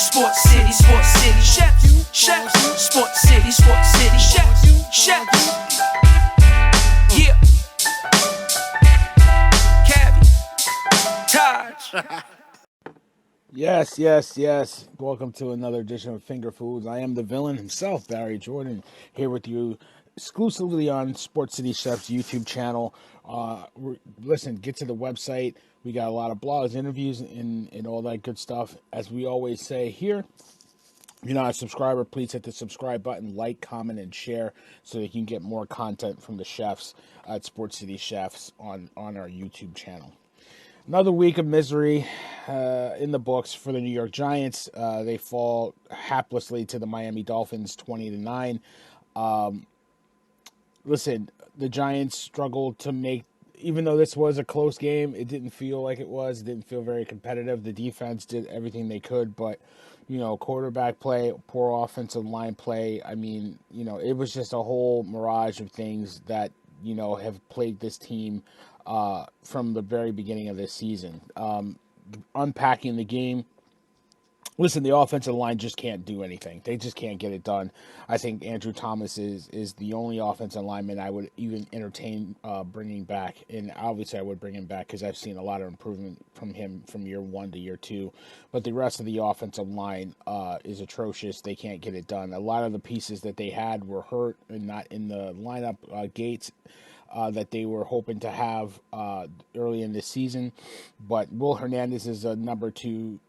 Sports City, chefs, Sports City, chefs. Yeah. Cabby, Taj. Yes. Welcome to another edition of Finger Foods. I am the villain himself, Barry Jordan, here with you exclusively on Sports City Chef's YouTube channel. Listen, get to the website. We got a lot of blogs, interviews, and all that good stuff. As we always say here, if you're not a subscriber, please hit the subscribe button, like, comment, and share so that you can get more content from the chefs at Sports City Chefs on our YouTube channel. Another week of misery in the books for the New York Giants. They fall haplessly to the Miami Dolphins, 20-9. Listen, the Giants struggled to make, even though this was a close game, it didn't feel like it was. It didn't feel very competitive. The defense did everything they could, but, quarterback play, poor offensive line play. I mean, it was just a whole mirage of things that, have plagued this team from the very beginning of this season. Unpacking the game, listen, the offensive line just can't do anything. They just can't get it done. I think Andrew Thomas is the only offensive lineman I would even entertain bringing back. And obviously I would bring him back because I've seen a lot of improvement from him from year 1 to year 2. But the rest of the offensive line is atrocious. They can't get it done. A lot of the pieces that they had were hurt and not in the lineup. Gates that they were hoping to have early in this season. But Will Hernandez is a number 2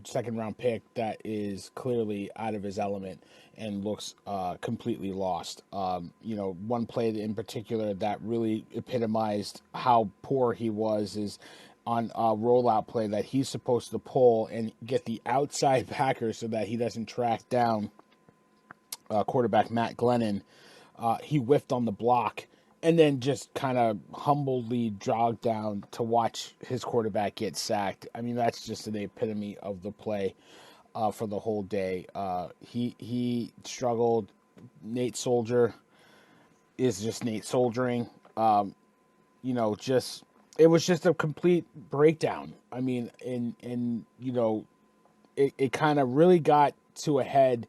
second-round pick that is clearly out of his element and looks completely lost. One play in particular that really epitomized how poor he was is on a rollout play that he's supposed to pull and get the outside backer so that he doesn't track down quarterback Matt Glennon. He whiffed on the block and then just kind of humbly jogged down to watch his quarterback get sacked. I mean, that's just the epitome of the play for the whole day. He struggled. Nate Soldier is just Nate Soldiering. It was just a complete breakdown. I mean, it kind of really got to a head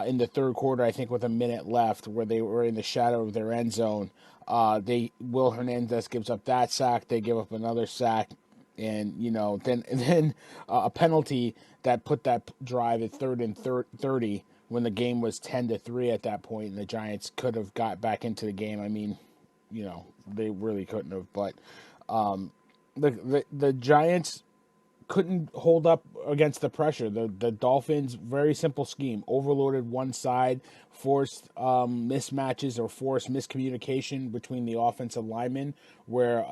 in the third quarter, I think with a minute left, where they were in the shadow of their end zone. Will Hernandez gives up that sack. They give up another sack, and then a penalty that put that drive at 3rd and 30 when the game was 10-3 at that point, and the Giants could have got back into the game. I mean, they really couldn't have. But the Giants couldn't hold up against the pressure. The Dolphins, very simple scheme, overloaded one side, forced mismatches or forced miscommunication between the offensive linemen, where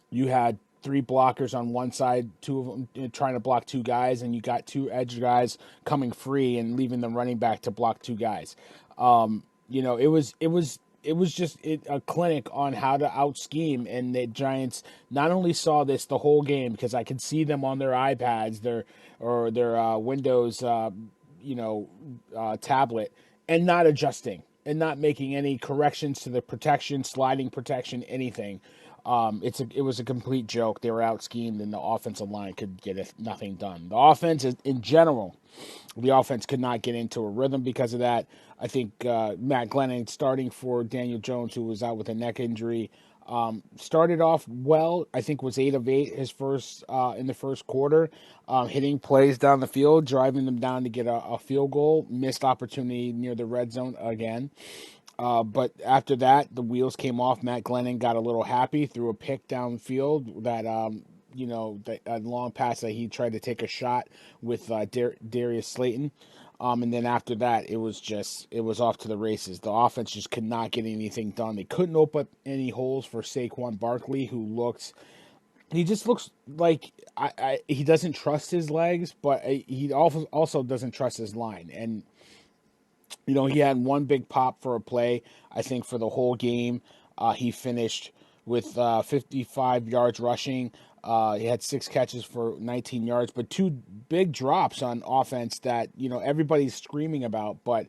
you had 3 blockers on one side, 2 of them trying to block 2 guys, and you got 2 edge guys coming free and leaving the running back to block 2 guys. It was just a clinic on how to out-scheme, and the Giants not only saw this the whole game, because I could see them on their iPads, their Windows, tablet, and not adjusting and not making any corrections to the protection, sliding protection, anything. It was a complete joke. They were out-schemed, and the offensive line could get nothing done. The offense, in general, the offense could not get into a rhythm because of that. I think Matt Glennon, starting for Daniel Jones, who was out with a neck injury, started off well. I think was 8 of 8 his first in the first quarter, hitting plays down the field, driving them down to get a field goal. Missed opportunity near the red zone again. But after that, the wheels came off. Matt Glennon got a little happy, threw a pick downfield that a long pass that he tried to take a shot with Darius Slayton. And then after that, it was off to the races. The offense just could not get anything done. They couldn't open up any holes for Saquon Barkley, who he just looks like he doesn't trust his legs, but he also doesn't trust his line. And he had one big pop for a play, I think, for the whole game. He finished with 55 yards rushing. He had 6 catches for 19 yards, but 2 big drops on offense that, everybody's screaming about. But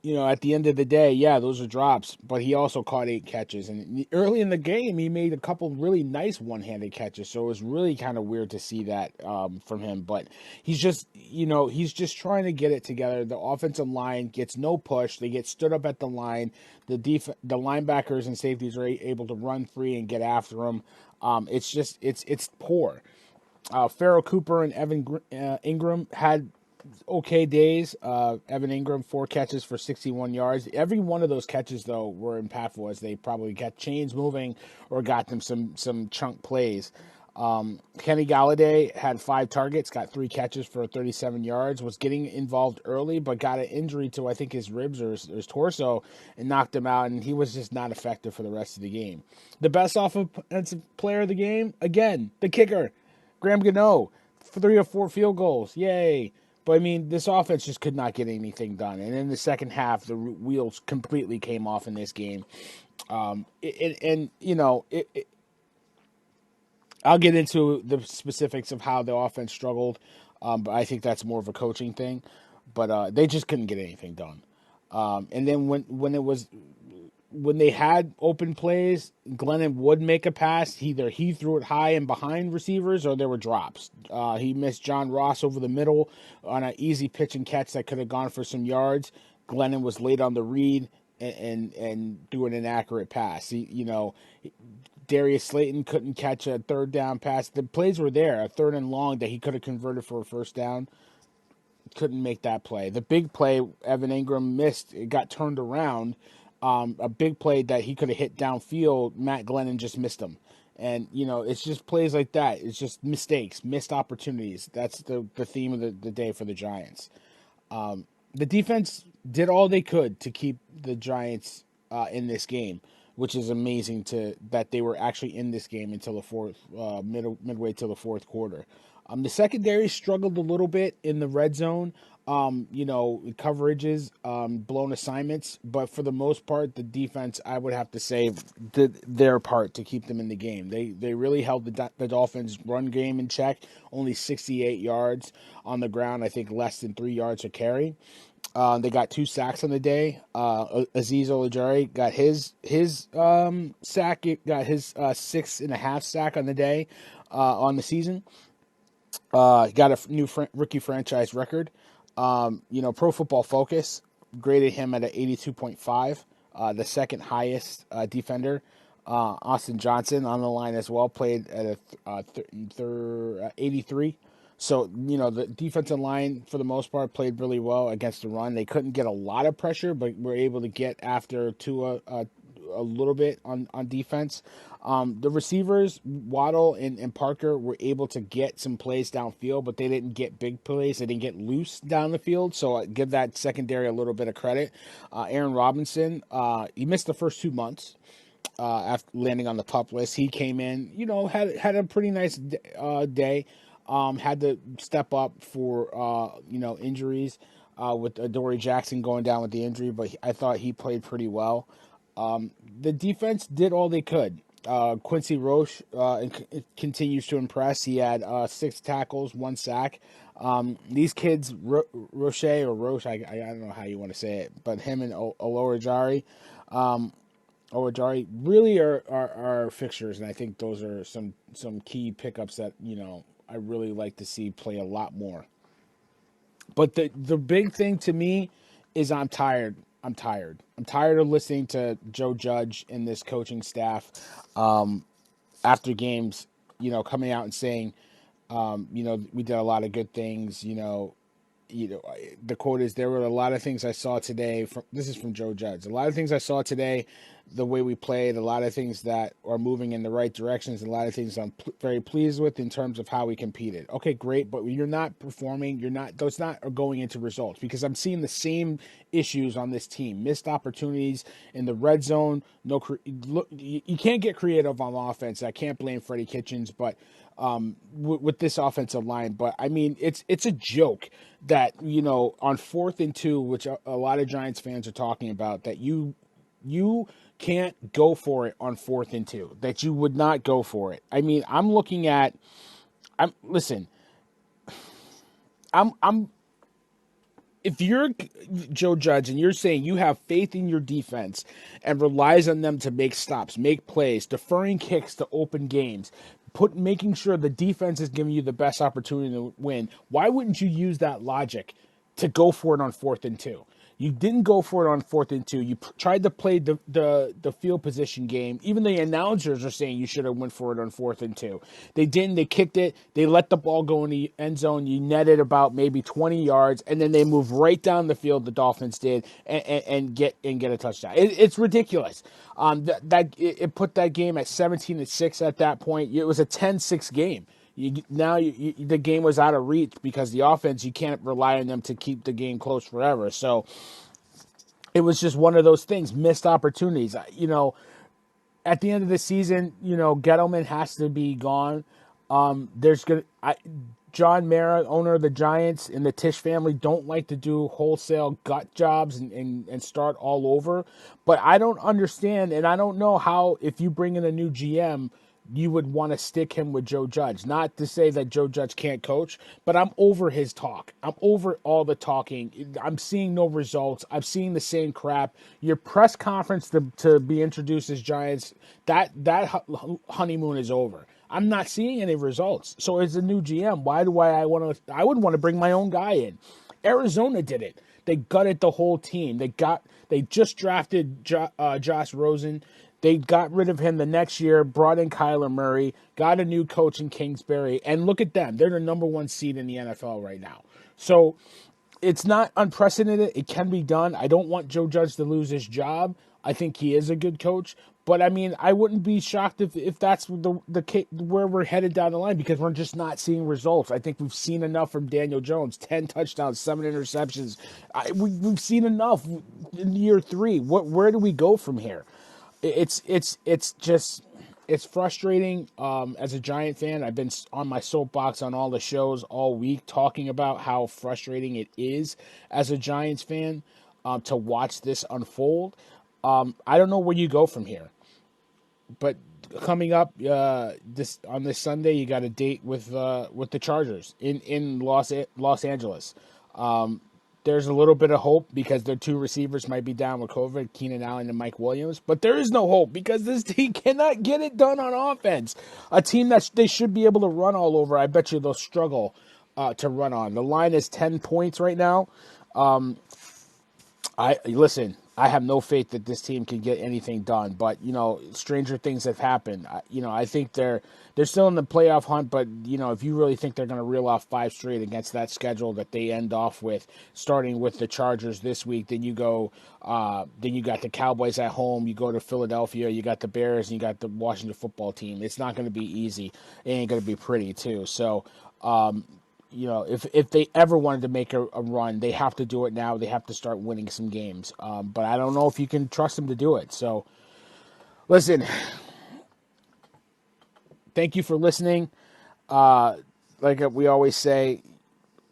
at the end of the day, yeah, those are drops, but he also caught 8 catches. And early in the game, he made a couple really nice one-handed catches. So it was really kind of weird to see that from him. But he's just trying to get it together. The offensive line gets no push. They get stood up at the line. The linebackers and safeties are able to run free and get after him. It's poor. Pharaoh Cooper and Ingram had okay days. Evan Ingram, 4 catches for 61 yards. Every one of those catches, though, were impactful as they probably got chains moving or got them some chunk plays. Kenny Galladay had 5 targets, got 3 catches for 37 yards, was getting involved early, but got an injury to, I think, his ribs or his torso and knocked him out, and he was just not effective for the rest of the game. The best offensive player of the game, again, the kicker, Graham Gano, 3 or 4 field goals. Yay. But, I mean, this offense just could not get anything done. And in the second half, the wheels completely came off in this game. I'll get into the specifics of how the offense struggled, but I think that's more of a coaching thing. But they just couldn't get anything done. And then when they had open plays, Glennon would make a pass. Either he threw it high and behind receivers or there were drops. He missed John Ross over the middle on an easy pitch and catch that could have gone for some yards. Glennon was late on the read and threw an inaccurate pass. Darius Slayton couldn't catch a third down pass. The plays were there, a third and long that he could have converted for a first down. Couldn't make that play. The big play Evan Ingram missed, it got turned around. A big play that he could have hit downfield, Matt Glennon just missed him. And, it's just plays like that. It's just mistakes, missed opportunities. That's the theme of the day for the Giants. The defense did all they could to keep the Giants in this game, which is amazing that they were actually in this game until the midway till the fourth quarter. The secondary struggled a little bit in the red zone. Coverages, blown assignments, but for the most part, the defense, I would have to say, did their part to keep them in the game. They really held the Dolphins' run game in check. Only 68 yards on the ground. I think less than 3 yards a carry. They got 2 sacks on the day. Azeez Ojulari got his sack. It got his 6.5 sack on the day on the season. He got a new rookie franchise record. Pro Football Focus graded him at an 82.5, the second highest defender. Austin Johnson on the line as well, played at a 83. So, the defensive line, for the most part, played really well against the run. They couldn't get a lot of pressure, but were able to get after Tua a little bit on defense. The receivers, Waddle and Parker, were able to get some plays downfield, but they didn't get big plays. They didn't get loose down the field, so I give that secondary a little bit of credit. Aaron Robinson, he missed the first 2 months after landing on the PUP list. He came in, had a pretty nice day. Had to step up for, injuries with Adoree Jackson going down with the injury, but I thought he played pretty well. The defense did all they could. Quincy Roche continues to impress. He had 6 tackles, 1 sack. These kids, Roche, I don't know how you want to say it, but him and Ojulari, really are fixtures, and I think those are some key pickups that, I really like to see play a lot more. But the big thing to me is I'm tired. I'm tired of listening to Joe Judge and this coaching staff after games, coming out and saying, we did a lot of good things. The quote is, there were a lot of things I saw today. This is from Joe Judge. A lot of things I saw today, the way we played, a lot of things that are moving in the right directions, a lot of things I'm very pleased with in terms of how we competed. Okay, great, but you're not performing. Those not are going into results, because I'm seeing the same issues on this team. Missed opportunities in the red zone. You can't get creative on offense. I can't blame Freddie Kitchens, but with this offensive line. But I mean, it's a joke that, on 4th and 2, which a lot of Giants fans are talking about, that you can't go for it on 4th and 2, that you would not go for it. I mean, if you're Joe Judge and you're saying you have faith in your defense and relies on them to make stops, make plays, deferring kicks to open games, making sure the defense is giving you the best opportunity to win, why wouldn't you use that logic to go for it on 4th and 2? You didn't go for it on 4th and 2. You tried to play the field position game. Even the announcers are saying you should have went for it on 4th and 2. They didn't. They kicked it. They let the ball go in the end zone. You netted about maybe 20 yards, and then they moved right down the field. The Dolphins did and get a touchdown. It's ridiculous. It put that game at 17-6 at that point. It was a 10-6 game. The game was out of reach because the offense, you can't rely on them to keep the game close forever. So it was just one of those things, missed opportunities. At the end of the season, Gettleman has to be gone. John Mara, owner of the Giants, and the Tisch family don't like to do wholesale gut jobs and start all over. But I don't understand, and I don't know how, if you bring in a new GM, you would want to stick him with Joe Judge. Not to say that Joe Judge can't coach, but I'm over his talk. I'm over all the talking. I'm seeing no results. I'm seeing the same crap. Your press conference to be introduced as Giants, that honeymoon is over. I'm not seeing any results. So as a new GM, why do I want to? I would want to bring my own guy in. Arizona did it. They gutted the whole team. They just drafted Josh Rosen. They got rid of him the next year, brought in Kyler Murray, got a new coach in Kingsbury, and look at them. They're the number 1 seed in the NFL right now. So it's not unprecedented. It can be done. I don't want Joe Judge to lose his job. I think he is a good coach. But, I wouldn't be shocked if that's where we're headed down the line, because we're just not seeing results. I think we've seen enough from Daniel Jones, 10 touchdowns, 7 interceptions. We've seen enough in year 3. Where do we go from here? It's frustrating as a Giant fan. I've been on my soapbox on all the shows all week talking about how frustrating it is as a Giants fan to watch this unfold. I don't know where you go from here. But coming up on this Sunday, you got a date with the Chargers in Los Angeles. There's a little bit of hope because their 2 receivers might be down with COVID, Keenan Allen and Mike Williams. But there is no hope because this team cannot get it done on offense. A team that they should be able to run all over, I bet you they'll struggle to run on. The line is 10 points right now. I have no faith that this team can get anything done, but stranger things have happened. I think they're still in the playoff hunt, but if you really think they're going to reel off 5 straight against that schedule that they end off with, starting with the Chargers this week, then you go, then you got the Cowboys at home, you go to Philadelphia, you got the Bears, and you got the Washington football team. It's not going to be easy. It ain't going to be pretty too. So, if they ever wanted to make a run, they have to do it now. They have to start winning some games. But I don't know if you can trust them to do it. So, listen, thank you for listening. Like we always say,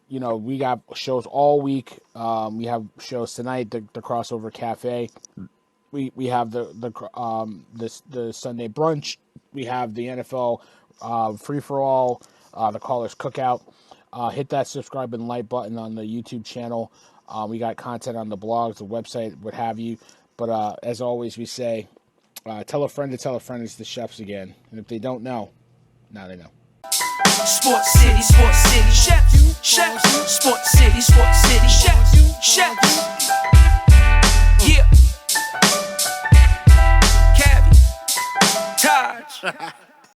we got shows all week. We have shows tonight, the Crossover Cafe. We have the Sunday brunch. We have the NFL free for all, the Callers Cookout. Hit that subscribe and like button on the YouTube channel. We got content on the blogs, the website, what have you. But as always, we say, tell a friend to tell a friend. It's the chefs again. And if they don't know, now they know. Sports City, chefs, Sports City, chefs, yeah. Cabby, Taj.